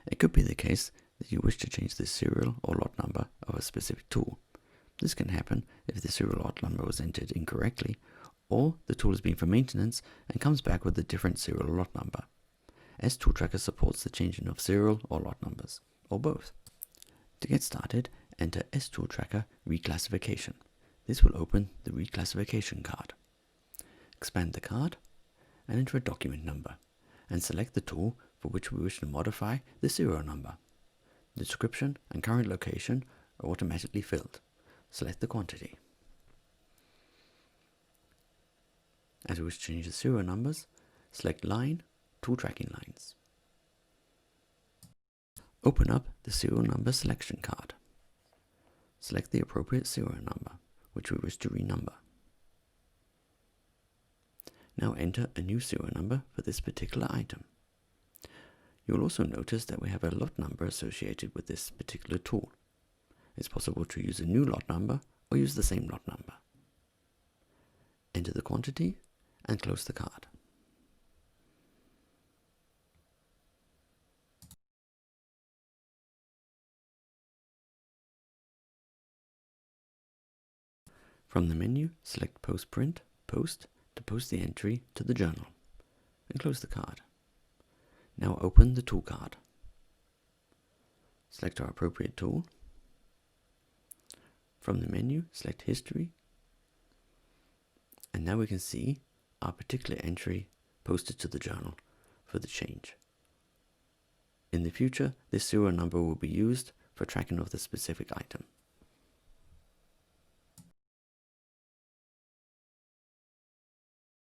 It could be the case that you wish to change the serial or lot number of a specific tool. This can happen if the serial lot number was entered incorrectly, or the tool is being for maintenance and comes back with a different serial or lot number. sToolTracker supports the changing of serial or lot numbers, or both. To get started, enter sToolTracker Reclassification. This will open the Reclassification card. Expand the card and enter a document number, and select the tool for which we wish to modify the serial number. The description and current location are automatically filled. Select the quantity. As we wish to change the serial numbers, select Line, Tool Tracking Lines. Open up the serial number selection card. Select the appropriate serial number, which we wish to renumber. Now enter a new serial number for this particular item. You will also notice that we have a lot number associated with this particular tool. It's possible to use a new lot number or use the same lot number. Enter the quantity and close the card. From the menu, select Post Print, Post to post the entry to the journal, and close the card. Now open the tool card. Select our appropriate tool. From the menu, select History, and now we can see our particular entry posted to the journal for the change. In the future, this serial number will be used for tracking of the specific item.